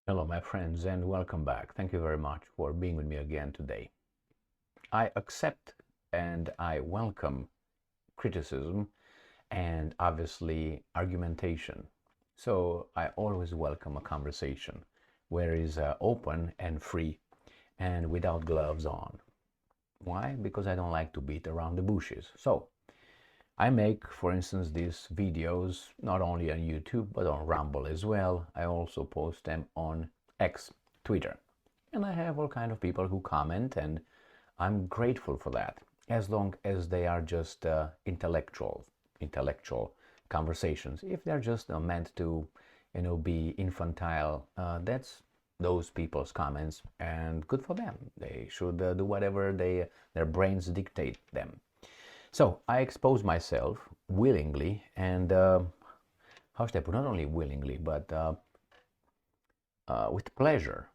Hello, my friends, and welcome back. Thank you very much for being with me again today. I accept and I welcome criticism and obviously argumentation. So I always welcome a conversation where it's open and free and without gloves on. Why? Because I don't like to beat around the bushes. So I make, for instance, these videos not only on YouTube but on Rumble as well. I also post them on X, Twitter. And I have all kind of people who comment, and I'm grateful for that, as long as they are just intellectual conversations. If they're just meant to, be infantile, that's those people's comments, and good for them. They should do whatever their brains dictate them. So I expose myself willingly and how should I put, not only willingly, but with pleasure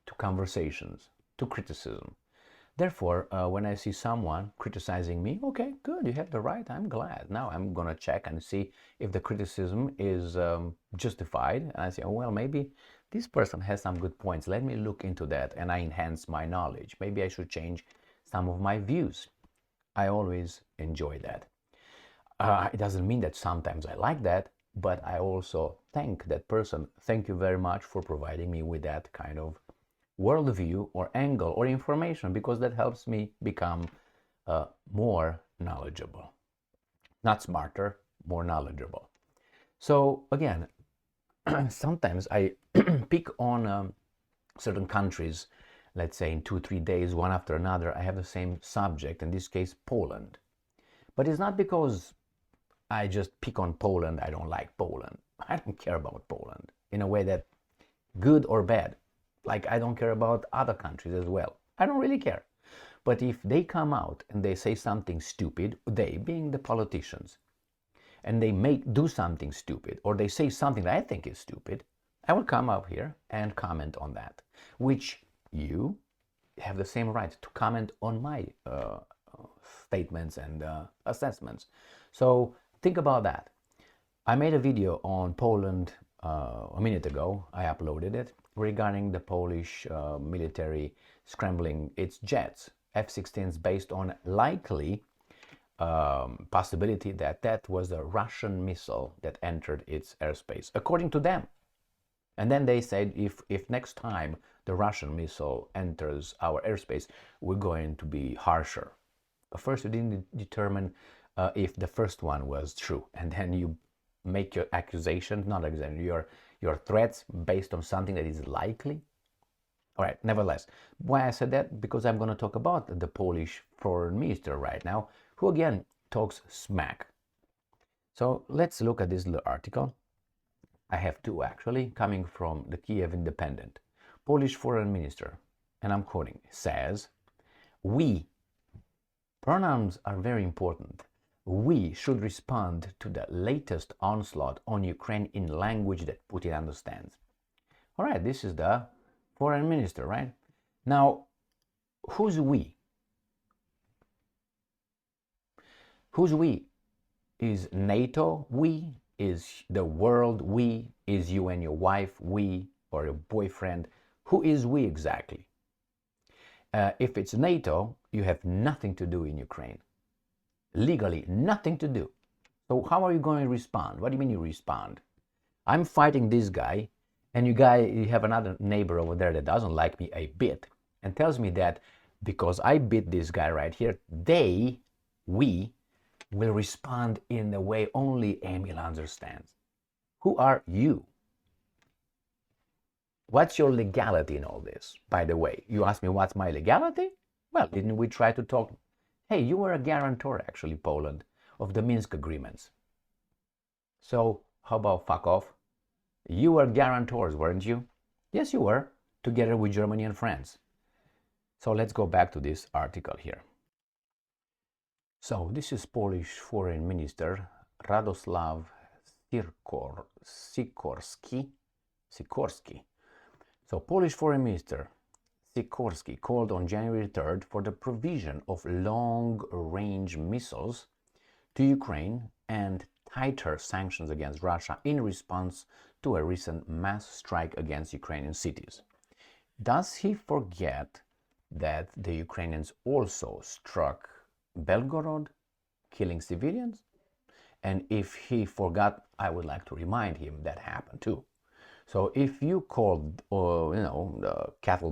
to conversations, to criticism. Therefore, when I see someone criticizing me, okay, good, you have the right, I'm glad. Now I'm going to check and see if the criticism is justified. And I say, oh, well, maybe this person has some good points. Let me look into that and I enhance my knowledge. Maybe I should change some of my views. I always enjoy that. It doesn't mean that sometimes I like that, but I also thank that person. Thank you very much for providing me with that kind of worldview or angle or information, because that helps me become more knowledgeable. Not smarter, more knowledgeable. So again, sometimes I pick on certain countries. Let's say in 2-3 days, one after another, I have the same subject, in this case Poland. But it's not because I just pick on Poland, I don't like Poland. I don't care about Poland in a way that good or bad. Like I don't care about other countries as well. I don't really care. But if they come out and they say something stupid, they being the politicians, and they do something stupid, or they say something that I think is stupid, I will come up here and comment on that, which you have the same right to comment on my statements and assessments. So think about that. I made a video on Poland a minute ago. I uploaded it regarding the Polish military scrambling its jets, F-16s, based on likely possibility that that was a Russian missile that entered its airspace, according to them. And then they said, if next time the Russian missile enters our airspace, we're going to be harsher. First, you didn't determine if the first one was true, and then you make your accusation, not accusation, your threats based on something that is likely. All right, nevertheless, why I said that? Because I'm going to talk about the Polish foreign minister right now, who again talks smack. So let's look at this little article. I have two actually, coming from the Kiev Independent. Polish foreign minister, and I'm quoting, says, we, pronouns are very important. We should respond to the latest onslaught on Ukraine in language that Putin understands. All right, this is the foreign minister, right? Now, who's we? Who's we? Is NATO we? Is the world we? Is you and your wife we? Or your boyfriend? Who is we exactly? If it's NATO, you have nothing to do in Ukraine. Legally, nothing to do. So how are you going to respond? What do you mean you respond? I'm fighting this guy, and you have another neighbor over there that doesn't like me a bit and tells me that because I beat this guy right here, we will respond in the way only Emil understands. Who are you? What's your legality in all this? By the way, you ask me what's my legality? Well, didn't we try to talk? Hey, you were a guarantor, actually, Poland, of the Minsk agreements. So how about fuck off? You were guarantors, weren't you? Yes, you were, together with Germany and France. So let's go back to this article here. So this is Polish Foreign Minister Radosław Sikorski. So Polish Foreign Minister Sikorski called on January 3rd for the provision of long-range missiles to Ukraine and tighter sanctions against Russia in response to a recent mass strike against Ukrainian cities. Does he forget that the Ukrainians also struck Belgorod, killing civilians? And if he forgot, I would like to remind him that happened too. So if you call, the cattle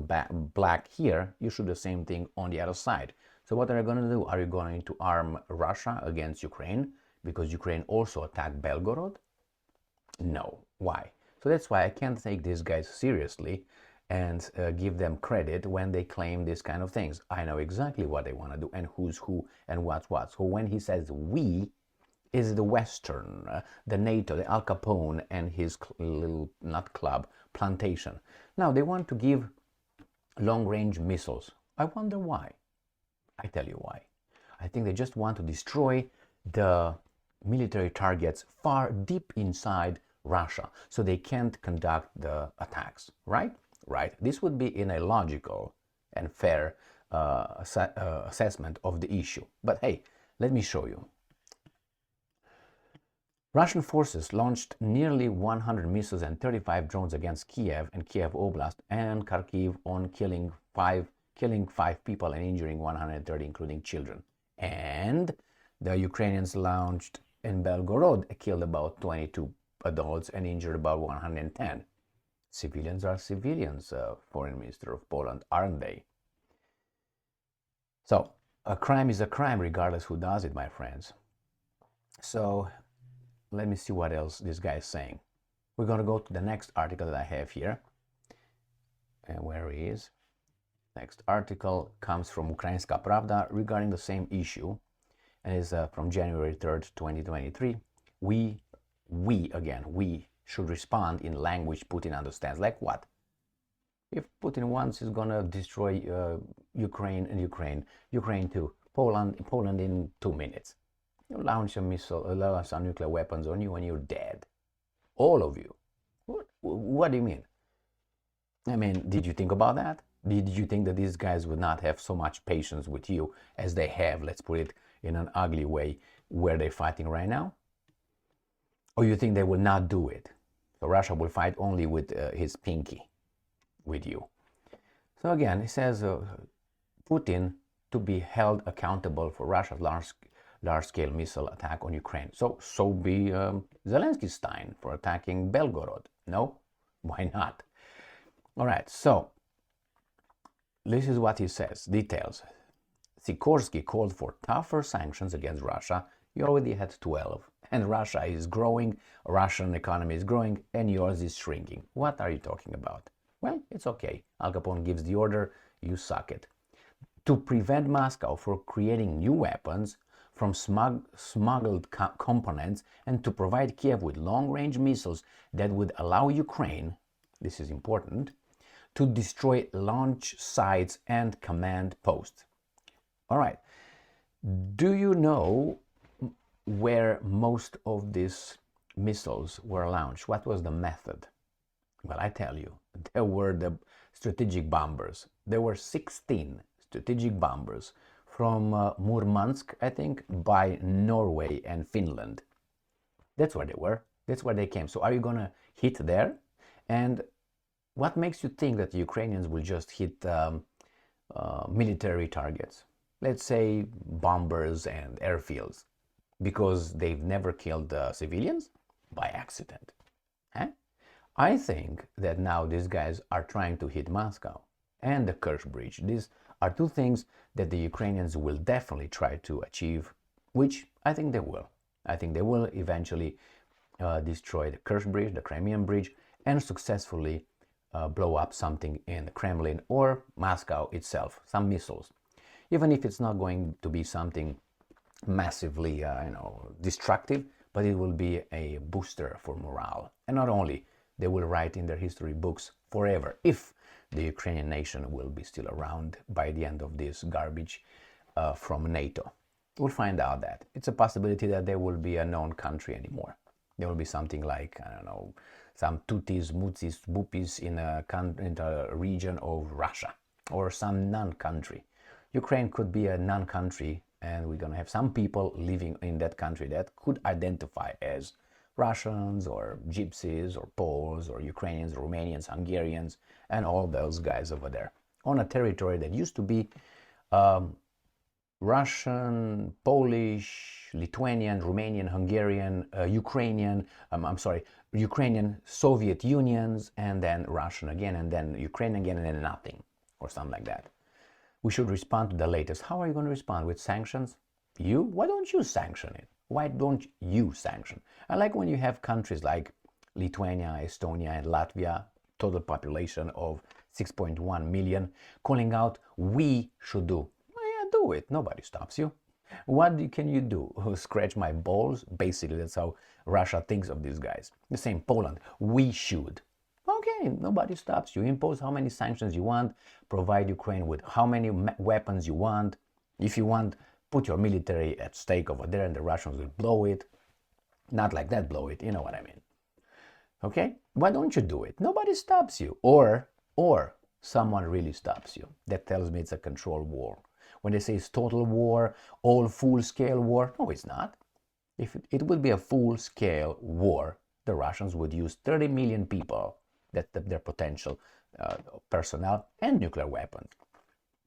black here, you should do the same thing on the other side. So what are you going to do? Are you going to arm Russia against Ukraine because Ukraine also attacked Belgorod? No. Why? So that's why I can't take these guys seriously and give them credit when they claim these kind of things. I know exactly what they want to do and who's who and what's what. So when he says we, is the Western, the NATO, the Al Capone and his little nut club plantation. Now they want to give long-range missiles. I wonder why. I tell you why. I think they just want to destroy the military targets far deep inside Russia, so they can't conduct the attacks, right? Right. This would be in a logical and fair assessment of the issue. But hey, let me show you. Russian forces launched nearly 100 missiles and 35 drones against Kiev and Kiev Oblast and Kharkiv, on killing five people and injuring 130, including children. And the Ukrainians launched in Belgorod, killed about 22 adults and injured about 110. Civilians are civilians, Foreign Minister of Poland, aren't they? So, a crime is a crime regardless who does it, my friends. So, let me see what else this guy is saying. We're going to go to the next article that I have here. And where he is. Next article comes from Ukrainska Pravda regarding the same issue, and is from January 3rd, 2023. We should respond in language Putin understands. Like what? If Putin wants, he's going to destroy Ukraine and Ukraine too, Poland in 2 minutes. You launch a missile, launch some nuclear weapons on you and you're dead. All of you. What do you mean? I mean, did you think about that? Did you think that these guys would not have so much patience with you as they have, let's put it in an ugly way, where they're fighting right now? Or you think they will not do it? So Russia will fight only with his pinky, with you. So again, he says Putin to be held accountable for Russia's large-scale missile attack on Ukraine. So be Zelensky's Stein for attacking Belgorod. No? Why not? All right, so this is what he says, details. Sikorsky called for tougher sanctions against Russia. You already had 12. And Russia is growing, Russian economy is growing, and yours is shrinking. What are you talking about? Well, it's okay. Al Capone gives the order, you suck it. To prevent Moscow from creating new weapons from smuggled components, and to provide Kiev with long-range missiles that would allow Ukraine, this is important, to destroy launch sites and command posts. All right. Do you know where most of these missiles were launched? What was the method? Well, I tell you, there were the strategic bombers. There were 16 strategic bombers from Murmansk, I think, by Norway and Finland. That's where they were. That's where they came. So are you going to hit there? And what makes you think that the Ukrainians will just hit military targets? Let's say bombers and airfields. Because they've never killed civilians? By accident. Huh? I think that now these guys are trying to hit Moscow and the Kerch Bridge. These are two things that the Ukrainians will definitely try to achieve, which I think they will. I think they will eventually destroy the Kerch Bridge, the Crimean Bridge, and successfully blow up something in the Kremlin or Moscow itself, some missiles. Even if it's not going to be something massively, destructive, but it will be a booster for morale. And not only, they will write in their history books forever, if the Ukrainian nation will be still around by the end of this garbage from NATO. We'll find out that. It's a possibility that there will be a known country anymore. There will be something like, I don't know, some Tutis, Mutsis, Bupis in a region of Russia, or some non-country. Ukraine could be a non-country, and we're going to have some people living in that country that could identify as Russians or Gypsies or Poles or Ukrainians, Romanians, Hungarians, and all those guys over there on a territory that used to be Russian, Polish, Lithuanian, Romanian, Hungarian, Ukrainian, Ukrainian, Soviet Unions, and then Russian again, and then Ukraine again, and then nothing, or something like that. We should respond to the latest. How are you going to respond? With sanctions? You? Why don't you sanction it? Why don't you sanction? I like when you have countries like Lithuania, Estonia, and Latvia, total population of 6.1 million, calling out, we should do. Well, yeah, do it. Nobody stops you. What can you do? Scratch my balls? Basically, that's how Russia thinks of these guys. The same Poland. We should. Okay, nobody stops you. Impose how many sanctions you want. Provide Ukraine with how many weapons you want. If you want, put your military at stake over there and the Russians will blow it. Not like that, blow it. You know what I mean. Okay? Why don't you do it? Nobody stops you. Or someone really stops you. That tells me it's a controlled war. When they say it's total war, all full-scale war, no, it's not. If it would be a full-scale war, the Russians would use 30 million people, that their potential personnel, and nuclear weapons,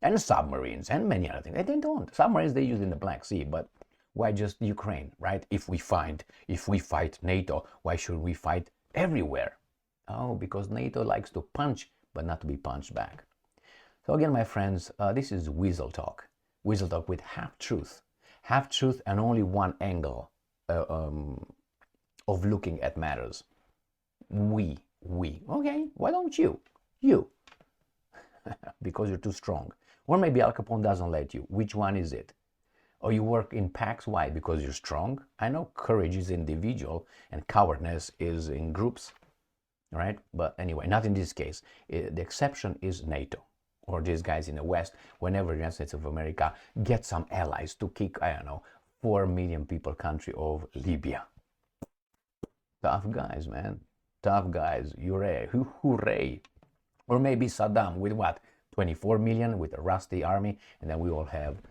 and submarines, and many other things. And they don't. Submarines they use in the Black Sea, but why just Ukraine, right? If we fight NATO, why should we fight everywhere? Oh, because NATO likes to punch, but not to be punched back. So again, my friends, this is Weasel Talk with half-truth and only one angle of looking at matters. We. Okay, why don't you? You. Because you're too strong. Or maybe Al Capone doesn't let you. Which one is it? Or you work in packs? Why? Because you're strong? I know courage is individual and cowardness is in groups, right? But anyway, not in this case. The exception is NATO, or these guys in the West, whenever the United States of America get some allies to kick, I don't know, 4 million people country of Libya. Tough guys, man. Tough guys. Hooray. Or maybe Saddam with what? 24 million with a rusty army, and then we all have...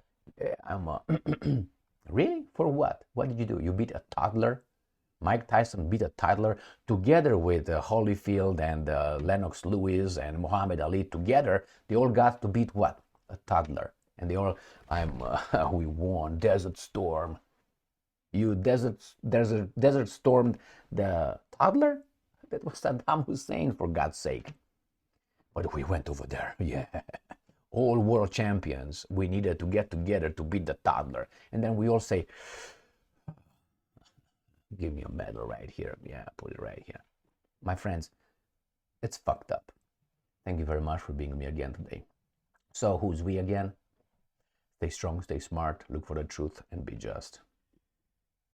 Really? For what? What did you do? You beat a toddler? Mike Tyson beat a toddler together with Holyfield and Lennox Lewis and Muhammad Ali together. They all got to beat what? A toddler. And they all, we won. Desert Storm. You desert stormed the toddler? That was Saddam Hussein, for God's sake. But we went over there, yeah. All world champions. We needed to get together to beat the toddler. And then we all say, give me a medal right here. Yeah, put it right here. My friends, it's fucked up. Thank you very much for being with me again today. So who's we again? Stay strong, stay smart, look for the truth, and be just.